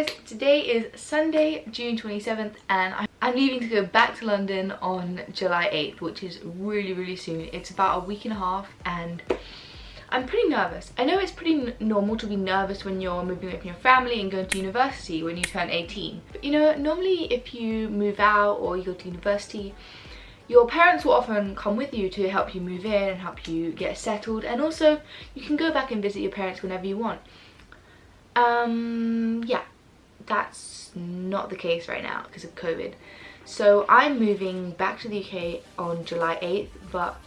guys, today is Sunday, June 27th, and I'm leaving to go back to London on July 8th, which is really soon. It's about a week and a half and I'm pretty nervous. I know it's pretty normal to be nervous when you're moving away from your family and going to university when you turn 18. But you know, normally if you move out or you go to university, your parents will often come with you to help you move in and help you get settled, and also you can go back and visit your parents whenever you want. Yeah, that's not the case right now because of COVID. So I'm moving back to the UK on July 8th, but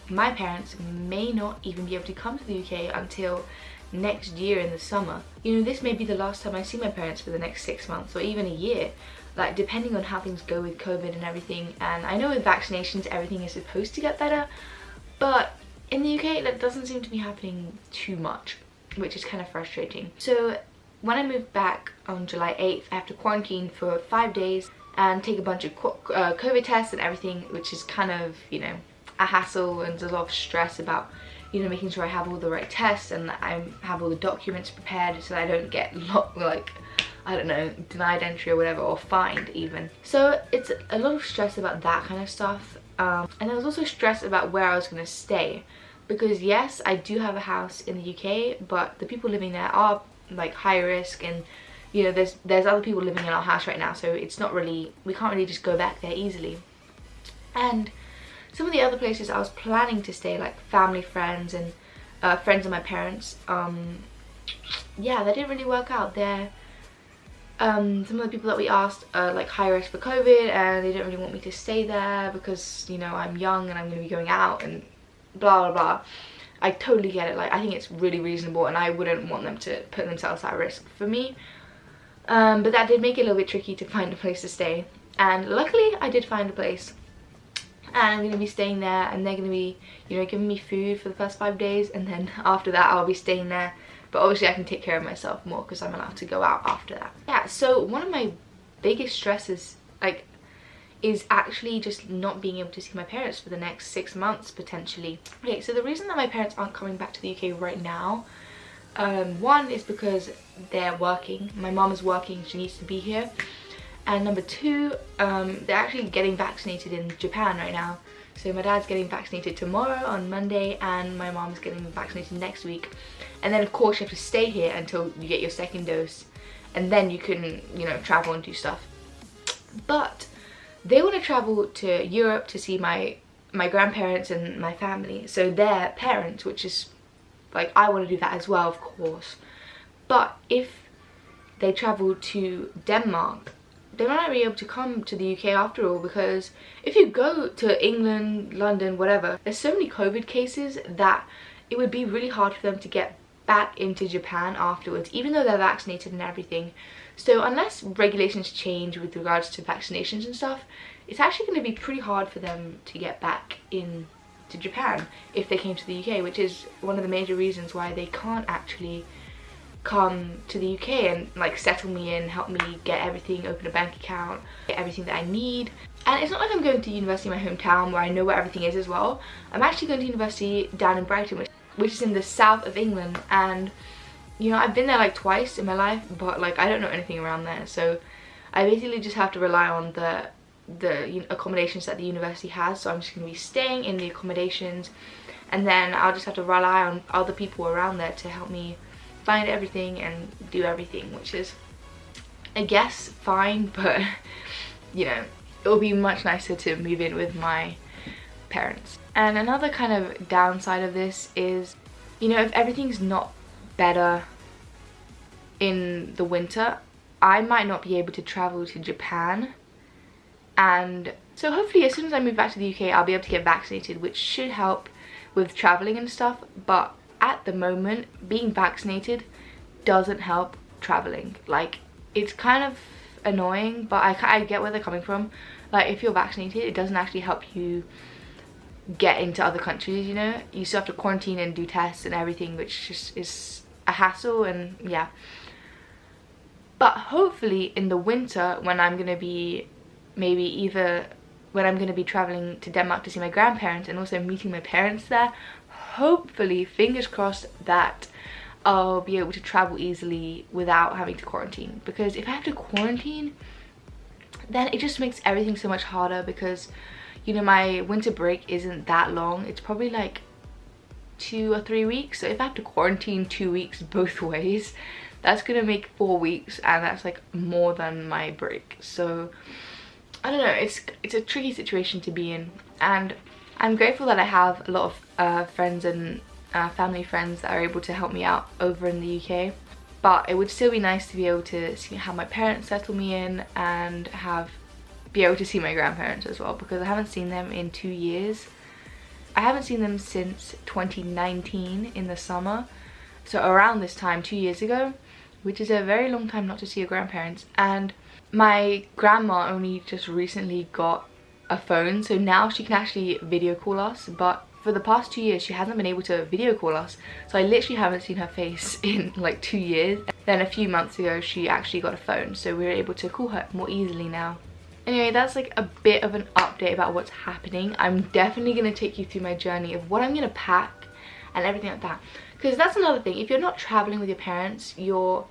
my parents may not even be able to come to the UK until next year in the summer. You know, this may be the last time I see my parents for the next 6 months or even a year, like depending on how things go with COVID and everything. And I know with vaccinations everything is supposed to get better, but in the UK that doesn't seem to be happening too much, which is kind of frustrating. So when I move back on July 8th, I have to quarantine for 5 days and take a bunch of COVID tests and everything, which is kind of, you know, a hassle, and there's a lot of stress about, you know, making sure I have all the right tests and that I have all the documents prepared so that I don't get like, I don't know, denied entry or whatever, or fined even. So it's a lot of stress about that kind of stuff. And there was also stress about where I was going to stay, because yes, I do have a house in the UK, but the people living there are like high risk, and you know, there's other people living in our house right now, so it's not really, we can't really just go back there easily. And some of the other places I was planning to stay, like family, friends, and friends of my parents, yeah, that didn't really work out there. Some of the people that we asked are like high risk for COVID, and they didn't really want me to stay there because, you know, I'm young and I'm going to be going out and blah blah blah. I totally get it. Like, I think it's really reasonable, and I wouldn't want them to put themselves at risk for me. But that did make it a little bit tricky to find a place to stay, and luckily I did find a place. And I'm going to be staying there, and they're going to be, you know, giving me food for the first 5 days, and then after that I'll be staying there. But obviously I can take care of myself more because I'm allowed to go out after that. Yeah, so one of my biggest stresses, like, is actually just not being able to see my parents for the next 6 months potentially. Okay, so the reason that my parents aren't coming back to the UK right now, one is because they're working. My mom is working, she needs to be here. And number two, they're actually getting vaccinated in Japan right now. So my dad's getting vaccinated tomorrow on Monday, and my mom's getting vaccinated next week. And then of course you have to stay here until you get your second dose, and then you can, you know, travel and do stuff. But they want to travel to Europe to see my grandparents and my family, so their parents, which is like, I want to do that as well, of course. But if they travel to Denmark, they might not be able to come to the UK after all, because if you go to England, London, whatever, there's so many COVID cases that it would be really hard for them to get back into Japan afterwards, even though they're vaccinated and everything. So unless regulations change with regards to vaccinations and stuff, it's actually going to be pretty hard for them to get back in to Japan if they came to the UK, which is one of the major reasons why they can't actually come to the UK and like settle me in, help me get everything, open a bank account, get everything that I need. And it's not like I'm going to university in my hometown where I know where everything is as well. I'm actually going to university down in Brighton, which is in the south of England, and you know, I've been there like twice in my life, but like I don't know anything around there, so I basically just have to rely on the accommodations that the university has. So I'm just going to be staying in the accommodations, and then I'll just have to rely on other people around there to help me find everything and do everything, which is, I guess, fine, but you know, it will be much nicer to move in with my parents. And another kind of downside of this is, you know, if everything's not better in the winter, I might not be able to travel to Japan. And so hopefully as soon as I move back to the UK, I'll be able to get vaccinated, which should help with traveling and stuff. But at the moment, being vaccinated doesn't help traveling. Like, it's kind of annoying, but I get where they're coming from. Like, if you're vaccinated, it doesn't actually help you get into other countries, you know. You still have to quarantine and do tests and everything, which just is a hassle, and yeah. But hopefully in the winter, when I'm gonna be traveling to Denmark to see my grandparents and also meeting my parents there, hopefully, fingers crossed, that I'll be able to travel easily without having to quarantine. Because if I have to quarantine, then it just makes everything so much harder, because you know, my winter break isn't that long. It's probably like 2 or 3 weeks. So if I have to quarantine 2 weeks both ways, that's gonna make 4 weeks, and that's like more than my break. So I don't know, it's a tricky situation to be in, and I'm grateful that I have a lot of friends and family friends that are able to help me out over in the UK. But it would still be nice to be able to have my parents settle me in and be able to see my grandparents as well, because I haven't seen them in 2 years. I haven't seen them since 2019 in the summer, so around this time 2 years ago, which is a very long time not to see your grandparents. And my grandma only just recently got a phone, so now she can actually video call us, but for the past 2 years she hasn't been able to video call us, so I literally haven't seen her face in like 2 years. Then a few months ago she actually got a phone, so we were able to call her more easily now. Anyway, that's like a bit of an update about what's happening. I'm definitely going to take you through my journey of what I'm going to pack and everything like that, because that's another thing. If you're not traveling with your parents, you're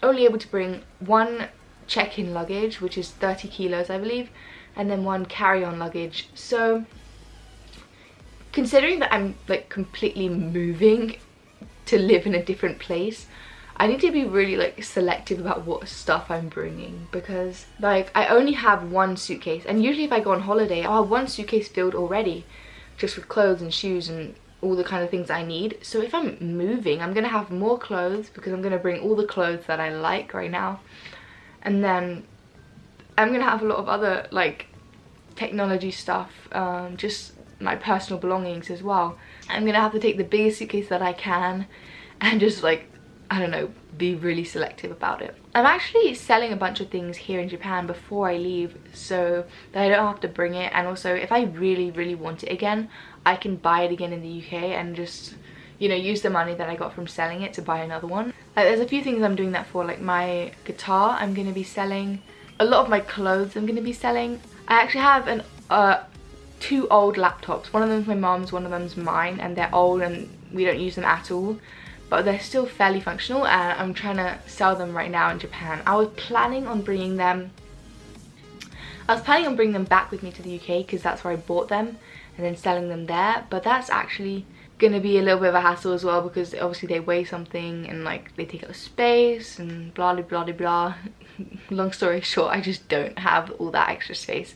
only able to bring one check-in luggage, which is 30 kilos I believe, and then one carry-on luggage. So considering that I'm like completely moving to live in a different place, I need to be really like selective about what stuff I'm bringing, because like I only have one suitcase, and usually if I go on holiday I'll have one suitcase filled already just with clothes and shoes and all the kind of things I need. So if I'm moving, I'm gonna have more clothes, because I'm gonna bring all the clothes that I like right now, and then I'm gonna have a lot of other like technology stuff, just my personal belongings as well. I'm gonna have to take the biggest suitcase that I can and just like, I don't know, be really selective about it. I'm actually selling a bunch of things here in Japan before I leave, so that I don't have to bring it, and also if I really want it again, I can buy it again in the UK and just, you know, use the money that I got from selling it to buy another one. Like, there's a few things I'm doing that for, like my guitar I'm gonna be selling, a lot of my clothes I'm gonna be selling. I actually have 2 old laptops. One of them's my mom's, one of them's mine, and they're old and we don't use them at all, but they're still fairly functional, and I'm trying to sell them right now in Japan. I was planning on bringing them back with me to the UK, because that's where I bought them, and then selling them there, but that's actually gonna be a little bit of a hassle as well, because obviously they weigh something and like they take up space and blah blah blah blah. Long story short, I just don't have all that extra space,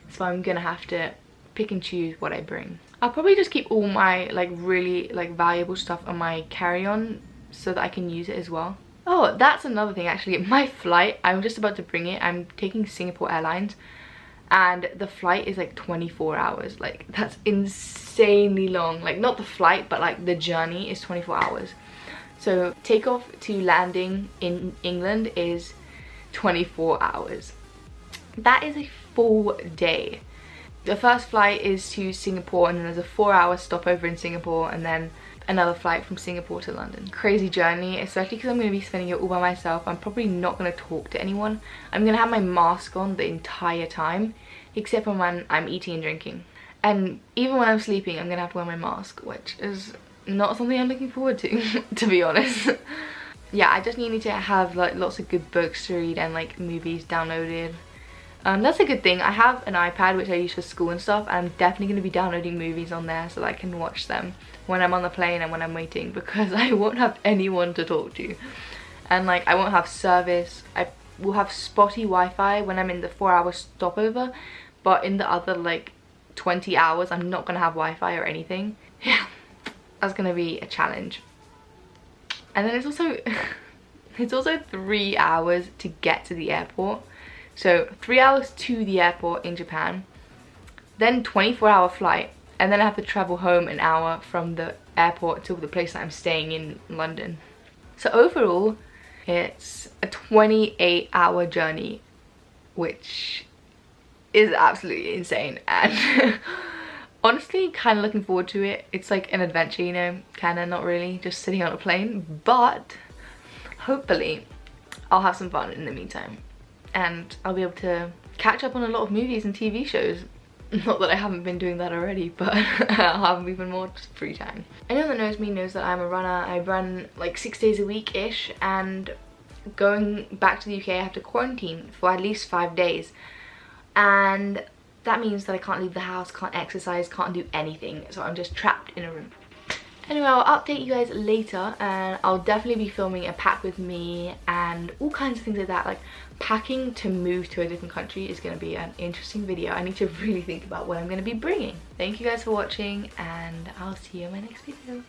so I'm gonna have to pick and choose what I bring. I'll probably just keep all my like really like valuable stuff on my carry-on so that I can use it as well. Oh, that's another thing actually. My flight, I'm just about to bring it. I'm taking Singapore Airlines, and the flight is like 24 hours. Like, that's insanely long. Like, not the flight, but like the journey is 24 hours. So takeoff to landing in England is 24 hours. That is a full day. The first flight is to Singapore, and then there's a 4-hour stopover in Singapore, and then another flight from Singapore to London. Crazy journey, especially because I'm going to be spending it all by myself. I'm probably not going to talk to anyone. I'm going to have my mask on the entire time, except for when I'm eating and drinking. And even when I'm sleeping, I'm going to have to wear my mask, which is not something I'm looking forward to be honest. Yeah, I just needed to have like lots of good books to read and like movies downloaded. That's a good thing. I have an iPad which I use for school and stuff, and I'm definitely going to be downloading movies on there so that I can watch them when I'm on the plane and when I'm waiting, because I won't have anyone to talk to, and like I won't have service. I will have spotty Wi-Fi when I'm in the 4-hour stopover, but in the other like 20 hours I'm not going to have Wi-Fi or anything. Yeah, that's going to be a challenge. And then it's also 3 hours to get to the airport. So 3 hours to the airport in Japan, then 24-hour flight, and then I have to travel home an hour from the airport to the place that I'm staying in London. So overall, it's a 28-hour journey, which is absolutely insane, and honestly kind of looking forward to it. It's like an adventure, you know, kind of, not really, just sitting on a plane, but hopefully I'll have some fun in the meantime. And I'll be able to catch up on a lot of movies and TV shows Not that I haven't been doing that already, but I'll have even more free time. Anyone that knows me knows that I'm a runner. I run like 6 days a week-ish, and going back to the UK I have to quarantine for at least 5 days. And that means that I can't leave the house, can't exercise, can't do anything. So I'm just trapped in a room. Anyway, I'll update you guys later, and I'll definitely be filming a pack with me and all kinds of things like that. Like, packing to move to a different country is going to be an interesting video. I need to really think about what I'm going to be bringing. Thank you guys for watching, and I'll see you in my next video.